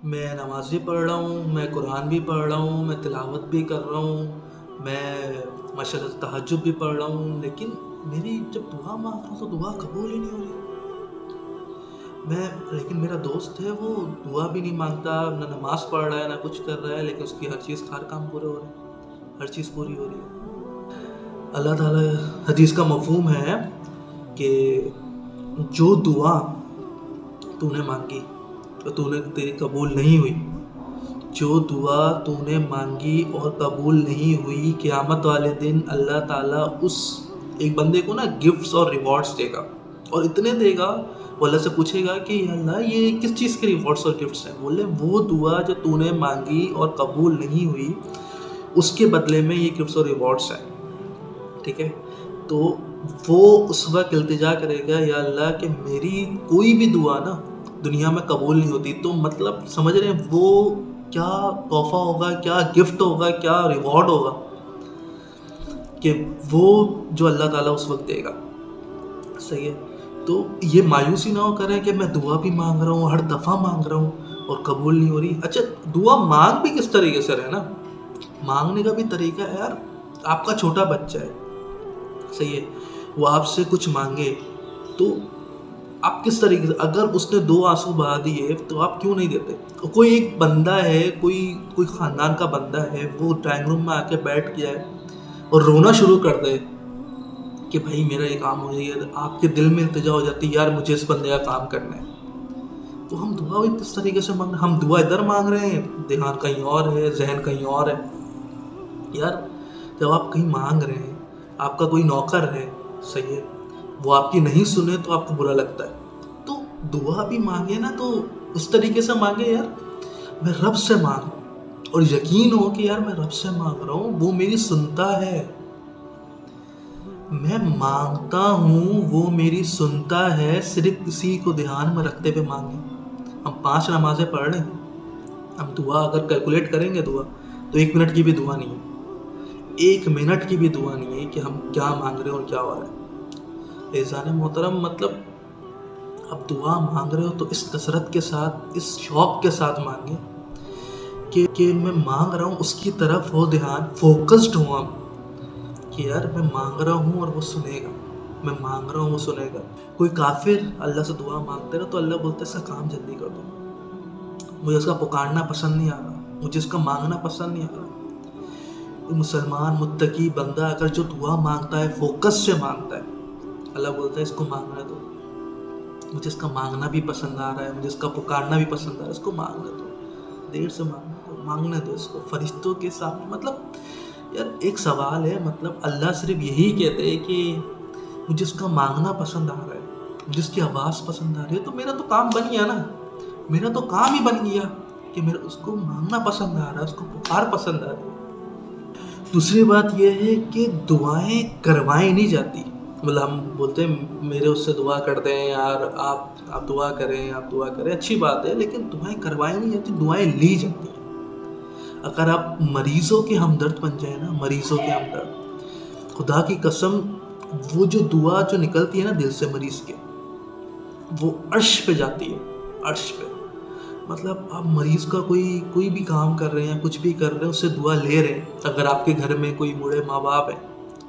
میں نماز بھی پڑھ رہا ہوں، میں قرآن بھی پڑھ رہا ہوں، میں تلاوت بھی کر رہا ہوں، میں ماشاء اللہ تہجد بھی پڑھ رہا ہوں، لیکن میری جب دعا مانگ رہا ہوں تو دعا قبول ہی نہیں ہو رہی۔ لیکن میرا دوست ہے، وہ دعا بھی نہیں مانگتا، نہ نماز پڑھ رہا ہے، نہ کچھ کر رہا ہے، لیکن اس کی ہر کام پورے ہو رہے ہیں، ہر چیز پوری ہو رہی ہے۔ اللہ تعالیٰ حدیث کا مفہوم ہے کہ جو دعا تو نے مانگی اور تیری قبول نہیں ہوئی، جو دعا تو نے مانگی اور قبول نہیں ہوئی، قیامت والے دن اللہ تعالیٰ اس ایک بندے کو نا گفٹس اور ریوارڈس دے گا، اور اتنے دے گا، وہ اللہ سے پوچھے گا کہ یا اللہ یہ کس چیز کے ریوارڈس اور گفٹس ہیں؟ بولے وہ دعا جو تو نے مانگی اور قبول نہیں ہوئی، اس کے بدلے میں یہ گفٹس اور ریوارڈس ہیں، ٹھیک ہے؟ تو وہ اس وقت التجا کرے گا یا اللہ کہ میری کوئی بھی دعا نا دنیا میں قبول نہیں ہوتی، تو مطلب سمجھ رہے ہیں وہ کیا تحفہ ہوگا، کیا گفٹ ہوگا، کیا ریوارڈ ہوگا کہ وہ جو اللہ تعالیٰ اس وقت دے گا، صحیح ہے؟ تو یہ مایوسی نہ ہو کریں کہ میں دعا بھی مانگ رہا ہوں، ہر دفعہ مانگ رہا ہوں اور قبول نہیں ہو رہی۔ اچھا، دعا مانگ بھی کس طریقے سے رہے نا، مانگنے کا بھی طریقہ ہے یار۔ آپ کا چھوٹا بچہ ہے، صحیح ہے، وہ آپ سے کچھ مانگے تو آپ کس طریقے سے، اگر اس نے 2 آنسو بہا دیے تو آپ کیوں نہیں دیتے؟ کوئی ایک بندہ ہے، کوئی خاندان کا بندہ ہے، وہ ڈرائنگ روم میں آ کے بیٹھ گیا ہے اور رونا شروع کر دے کہ بھائی میرا یہ کام ہو جائے، آپ کے دل میں التجا ہو جاتی ہے یار مجھے اس بندے کا کام کرنا ہے، تو ہم دعا بھی کس طریقے سے مانگ رہے ہیں؟ ہم دعا ادھر مانگ رہے ہیں، دھیان کہیں اور ہے، ذہن کہیں اور ہے۔ یار جب آپ کہیں مانگ رہے ہیں، آپ کا کوئی نوکر ہے، صحیح ہے، وہ آپ کی نہیں سنے تو آپ کو برا لگتا ہے، تو دعا بھی مانگے نا تو اس طریقے سے مانگے یار میں رب سے مانگ رہا ہوں اور یقین ہو کہ یار میں رب سے مانگ رہا ہوں، وہ میری سنتا ہے، میں مانگتا ہوں وہ میری سنتا ہے، صرف کسی کو دھیان میں رکھتے ہوئے مانگیں۔ ہم 5 نمازیں پڑھ رہے ہیں، ہم دعا اگر کیلکولیٹ کریں گے دعا تو 1 منٹ کی بھی دعا نہیں ہے، 1 منٹ کی بھی دعا نہیں ہے کہ ہم کیا مانگ رہے ہیں اور کیا ہو رہا ہے۔ عزیزان محترم، مطلب اب دعا مانگ رہے ہو تو اس کثرت کے ساتھ، اس شوق کے ساتھ مانگیں کہ میں مانگ رہا ہوں، اس کی طرف ہو دھیان، فوکسڈ ہوں ہم کہ یار میں مانگ رہا ہوں اور وہ سنے گا، میں مانگ رہا ہوں وہ سنے گا۔ کوئی کافر اللہ سے دعا مانگتے رہو تو اللہ بولتا ہے اس کا کام جلدی کر دو، مجھے اس کا پکارنا پسند نہیں آ رہا، مجھے اس کا مانگنا پسند نہیں آ رہا۔ مسلمان متقی بندہ اگر جو دعا مانگتا ہے فوکس سے مانگتا ہے، اللہ بولتا ہے اس کو مانگنے دو، مجھے اس کا مانگنا بھی پسند آ رہا ہے، مجھے اس کا پکارنا بھی پسند آ رہا ہے، اس کو مانگنے دو، دیر سے مانگنے دو اس کو فرشتوں کے سامنے۔ مطلب یار ایک سوال ہے، مطلب اللہ صرف یہی کہتے ہیں کہ مجھے اس کا مانگنا پسند آ رہا ہے، مجھے اس کی آواز پسند آ رہی ہے، تو میرا تو کام بن گیا نا، میرا تو کام ہی بن گیا کہ میرا اس کو مانگنا پسند آ رہا ہے، اس کو پکار پسند آ رہی ہے۔ دوسری بات یہ ہے کہ دعائیں کروائیں نہیں جاتی، مطلب ہم بولتے ہیں میرے اس سے دعا کرتے ہیں یار، آپ دعا کریں، آپ دعا کریں، اچھی بات ہے، لیکن دعائیں کروائیں نہیں جاتی، دعائیں لی جاتی ہیں۔ اگر آپ مریضوں کے ہمدرد بن جائیں نا، مریضوں کے ہمدرد، خدا کی قسم وہ جو دعا جو نکلتی ہے نا دل سے مریض کے، وہ عرش پہ جاتی ہے، عرش پہ۔ مطلب آپ مریض کا کوئی بھی کام کر رہے ہیں، کچھ بھی کر رہے ہیں، اس سے دعا لے رہے ہیں۔ اگر آپ کے گھر میں کوئی بوڑھے ماں باپ ہیں،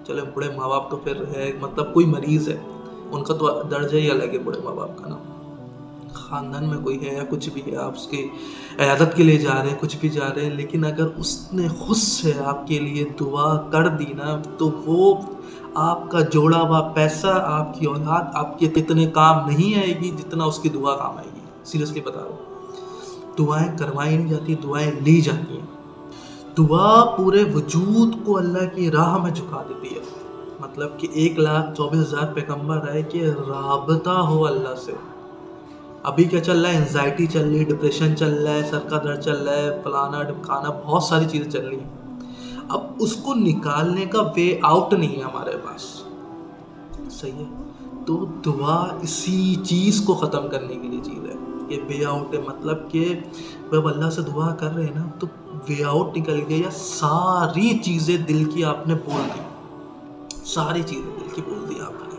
چلے بوڑھے ماں باپ تو پھر ہے، مطلب کوئی مریض ہے، ان کا تو درجہ ہی الگ ہے بوڑھے ماں باپ کا نا، خاندان میں کوئی ہے یا کچھ بھی ہے، آپ اس کی عیادت کے لیے جا رہے ہیں، کچھ بھی جا رہے ہیں، لیکن اگر اس نے خود سے آپ کے لیے دعا کر دی نا، تو وہ آپ کا جوڑا ہوا پیسہ، آپ کی اولاد آپ کے اتنے کام نہیں آئے گی جتنا اس کی دعا کام آئے گی، سیریسلی بتا رہا ہوں۔ دعائیں کروائی نہیں جاتی، دعائیں لی جاتی ہیں۔ دعا پورے وجود کو اللہ کی راہ میں جھکا دیتی ہے، مطلب کہ 1,24,000 پیغمبر آئے کہ رابطہ ہو اللہ سے۔ ابھی کیا چل رہا ہے؟ انزائٹی چل رہی ہے، ڈپریشن چل رہا ہے، سر کا درد چل رہا ہے، فلانا ڈمکانا، بہت ساری چیزیں چل رہی ہیں۔ اب اس کو نکالنے کا وے آؤٹ نہیں ہے ہمارے پاس، صحیح ہے؟ تو دعا اسی چیز کو ختم کرنے کے لیے چیز ہے، یہ وے آؤٹ ہے، مطلب کہ جب اللہ سے دعا کر رہے ہیں نا تو وے آؤٹ نکل گیا، یا ساری چیزیں دل کی آپ نے بول دی، ساری چیزیں دل کی بول دی آپ نے،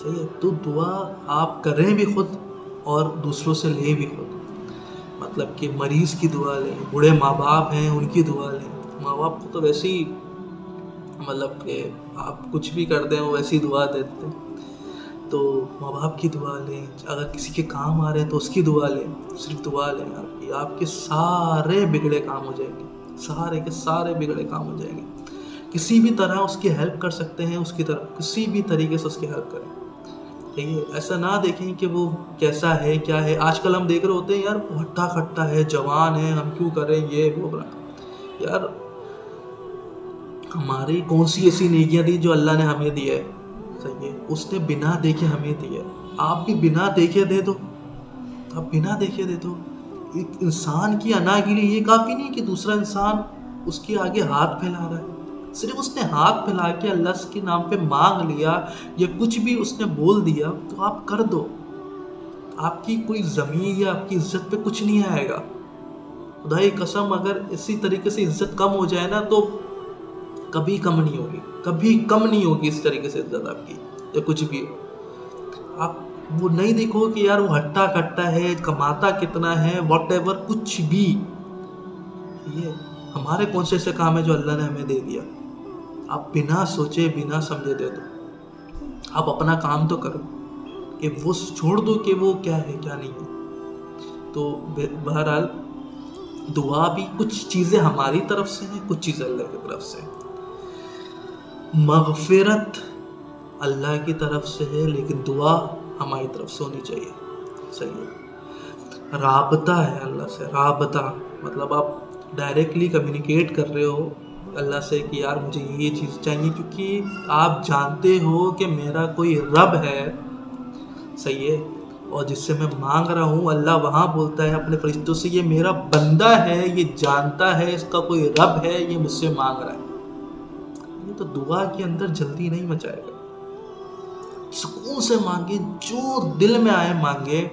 صحیح ہے؟ تو دعا آپ کریں بھی خود اور دوسروں سے لے بھی خود۔ مطلب کہ مریض کی دعا لیں، بوڑھے ماں باپ ہیں ان کی دعا لیں. ماں باپ کو تو ویسے ہی مطلب کہ آپ کچھ بھی کر دیں وہ ویسی دعا دیتے ہیں. تو ماں باپ کی دعا لیں. اگر کسی کے کام آ رہے ہیں تو اس کی دعا لیں. صرف دعا لیں آپ کے سارے بگڑے کام ہو جائیں گے. سارے کے سارے بگڑے کام ہو جائیں گے. کسی بھی طرح اس کی ہیلپ کر سکتے ہیں، اس کی طرف کسی بھی طریقے سے اس کی ہیلپ کریں. ٹھیک ہے، ایسا نہ دیکھیں کہ وہ کیسا ہے کیا ہے. آج کل ہم دیکھ رہے ہوتے ہیں یار وہ ہٹا کھٹا ہے، جوان ہے، ہم کیوں کریں یہ وہ. یار ہماری کون سی ایسی نیکیاں دی جو اللہ نے ہمیں دی ہے؟ صحیح ہے، اس نے بنا دیکھے ہمیں دی ہے. آپ بھی بنا دیکھے دے دو. آپ بنا دیکھے دے دو. ایک انسان کی انا کے لیے یہ کافی نہیں کہ دوسرا انسان اس کے آگے ہاتھ پھیلا رہا ہے. صرف اس نے ہاتھ پھیلا کے اللہ کے نام پہ مانگ لیا یا کچھ بھی اس نے بول دیا تو آپ کر دو. آپ کی کوئی زمین یا آپ کی عزت پہ کچھ نہیں آئے گا. خدا کی قسم اگر اسی طریقے سے عزت کم ہو جائے نا تو کبھی کم نہیں ہوگی، کبھی کم نہیں ہوگی اس طریقے سے عزت آپ کی یا کچھ بھی ہو. آپ وہ نہیں دیکھو کہ یار وہ ہٹا کٹا ہے، کماتا کتنا ہے، واٹ ایور کچھ بھی. یہ ہمارے کون سے ایسے کام ہے جو اللہ نے ہمیں دے دیا؟ آپ بنا سوچے بنا سمجھے دے دو. آپ اپنا کام تو کرو کہ وہ چھوڑ دو کہ وہ کیا ہے کیا نہیں ہے. تو بہرحال دعا بھی کچھ چیزیں ہماری طرف سے ہیں، کچھ چیزیں اللہ کی طرف سے. مغفرت اللہ کی طرف سے ہے لیکن دعا ہماری طرف سے ہونی چاہیے. صحیح ہے. رابطہ ہے اللہ سے. رابطہ مطلب آپ ڈائریکٹلی کمیونیکیٹ کر رہے ہو اللہ سے کہ یار مجھے یہ چیز چاہیے کیونکہ آپ جانتے ہو کہ میرا کوئی رب ہے. صحیح ہے. اور جس سے میں مانگ رہا ہوں اللہ وہاں بولتا ہے اپنے فرشتوں سے یہ میرا بندہ ہے، یہ جانتا ہے اس کا کوئی رب ہے، یہ مجھ سے مانگ رہا ہے. یہ تو دعا کے اندر جلدی نہیں مچائے گا. سکون سے مانگے، جو دل میں آئے مانگے.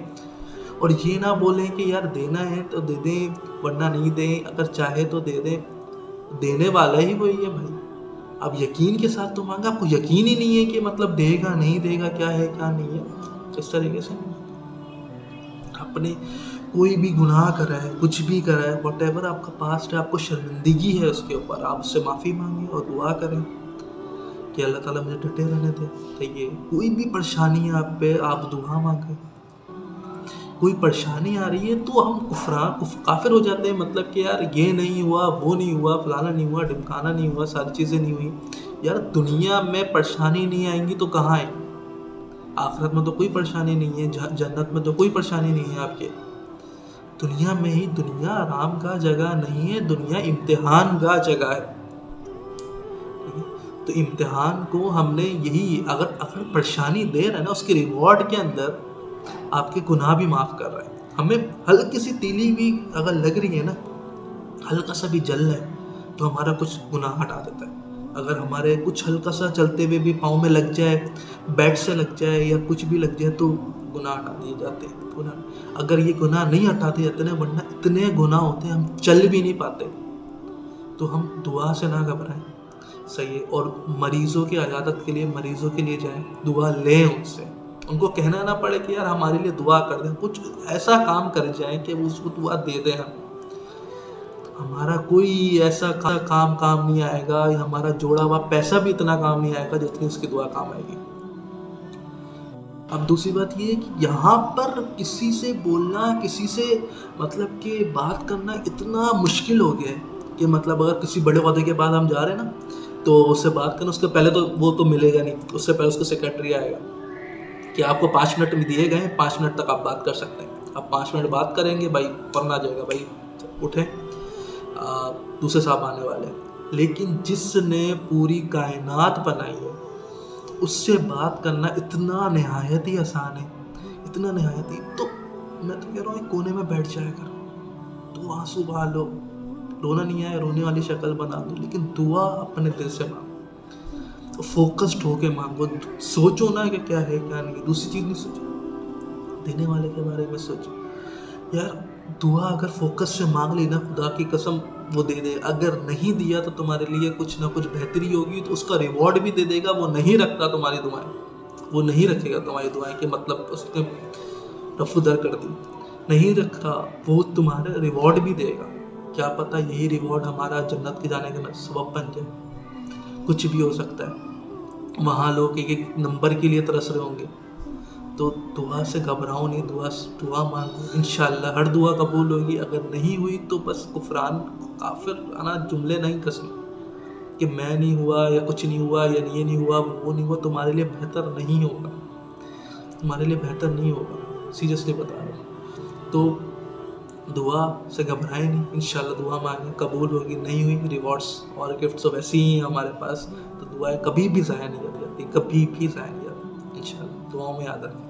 اور یہ نہ بولیں کہ یار دینا ہے تو دے دیں ورنہ نہیں دیں، اگر چاہے تو دے دیں. دینے والا ہی وہی ہے بھائی. اب یقین کے ساتھ تو مانگا. آپ کو یقین ہی نہیں ہے کہ مطلب دے گا نہیں دے گا، کیا ہے کیا نہیں ہے. اس طریقے سے اپنے کوئی بھی گناہ کرا ہے، کچھ بھی کرا ہے، واٹ ایور آپ کا پاسٹ ہے، آپ کو شرمندگی ہے اس کے اوپر، آپ اس سے معافی مانگیں اور دعا کریں کہ اللہ تعالیٰ مجھے ڈٹے رہنے دے. یہ کوئی بھی پریشانی ہے آپ پہ، آپ دعا مانگیں. کوئی پریشانی آ رہی ہے تو ہم کافر ہو جاتے ہیں، مطلب کہ یار یہ نہیں ہوا، وہ نہیں ہوا، فلانا نہیں ہوا، ڈمکانا نہیں ہوا، ساری چیزیں نہیں ہوئی. یار دنیا میں پریشانی نہیں آئیں گی تو کہاں آئیں؟ آخرت میں تو کوئی پریشانی نہیں ہے، جنت میں تو کوئی پریشانی نہیں ہے آپ کے. دنیا میں ہی دنیا آرام کا جگہ نہیں ہے، دنیا امتحان کا جگہ ہے. تو امتحان کو ہم نے یہی اگر پریشانی دے رہا ہے نا، اس کے ریوارڈ کے اندر آپ کے گناہ بھی معاف کر رہا ہے. ہمیں ہلکی سی تیلی بھی اگر لگ رہی ہے نا، ہلکا سا بھی جل ہے تو ہمارا کچھ گناہ ہٹا دیتا ہے. اگر ہمارے کچھ ہلکا سا چلتے ہوئے بھی پاؤں میں لگ جائے، بیٹ سے لگ جائے یا کچھ بھی لگ جائے تو گناہ ہٹا دیے جاتے ہیں. اگر یہ گناہ نہیں ہٹاتے جاتے نا، ورنہ اتنے گناہ ہوتے ہیں ہم چل بھی نہیں پاتے. تو ہم دعا سے نہ گھبرائیں. صحیح ہے. اور مریضوں کی عیادت کے لیے مریضوں کے لیے جائیں، دعا لیں ان سے. ان کو کہنا نہ پڑے کہ یار ہمارے لیے دعا کر دیں. کچھ ایسا کام کر جائیں کہ اس کو دعا دے دیں. ہمارا کوئی ایسا کام نہیں آئے گا، ہمارا جوڑا ہوا پیسہ بھی اتنا کام نہیں آئے گا جتنی اس کی دعا کام آئے گی. اب دوسری بات یہ ہے کہ یہاں پر کسی سے بولنا، کسی سے مطلب کہ بات کرنا اتنا مشکل ہو گیا ہے کہ مطلب اگر کسی بڑے عہدے کے بعد ہم جا رہے ہیں نا تو اس سے بات کرنا، اس کے پہلے تو وہ تو ملے گا نہیں، اس سے پہلے اس کو سیکرٹری آئے گا کہ آپ کو 5 منٹ میں دیے گئے ہیں، 5 منٹ تک آپ بات کر سکتے ہیں. آپ 5 منٹ بات کریں گے، بھائی پڑھنا جائے گا، بھائی اٹھیں دوسرے صاحب آنے والے. لیکن جس نے پوری کائنات بنائی ہے اس سے بات کرنا اتنا نہایت ہی آسان ہے، اتنا نہایت ہی. تو میں تو کہہ رہا ہوں ایک کونے میں بیٹھ جایا کرو، تو آنسو بہا لو، رونا نہیں آئے رونے والی شکل بنا دو، لیکن دعا اپنے دل سے مانگو، فوکسڈ ہو کے مانگو. سوچو نا کہ کیا ہے کیا نہیں، دوسری چیز نہیں سوچو، دینے والے کے بارے میں سوچو. یار دعا اگر فوکس سے مانگ لی نا، خدا کی قسم وہ دے دے. اگر نہیں دیا تو تمہارے لیے کچھ نہ کچھ بہتری ہوگی، تو اس کا ریوارڈ بھی دے دے گا. وہ نہیں رکھتا تمہاری دعائیں، وہ نہیں رکھے گا تمہاری دعائیں کہ مطلب اس نے رفع در کر دی. نہیں رکھتا وہ تمہارا ریوارڈ بھی دے گا. کیا پتہ یہی ریوارڈ ہمارا جنت کے جانے کا سبب بن جائے. کچھ بھی ہو سکتا ہے. وہاں لوگ ایک ایک نمبر کے لیے ترس رہے ہوں گے. تو دعا سے گھبراؤ نہیں, دعا مانگو, انشاءاللہ ہر دعا قبول ہوگی. اگر نہیں ہوئی تو بس کفران کافر جملے نہیں کسیں کہ میں نہیں ہوا یا کچھ نہیں ہوا یا یہ نہیں ہوا وہ نہیں ہوا. تمہارے لیے بہتر نہیں ہوگا, تمہارے لیے بہتر نہیں ہوگا, سیریسلی بتا رہا ہوں. تو دعا سے گھبرائے نہیں, انشاءاللہ دعا مانگیں, قبول ہوگی. نہیں ہوئی ریوارڈس اور گفٹس تو ویسے ہی ہیں ہمارے پاس. تو دعائیں کبھی بھی ضائع نہیں ہوتی, کبھی بھی ضائع نہیں ہوتی. انشاءاللہ دعاؤں میں یاد رکھیں.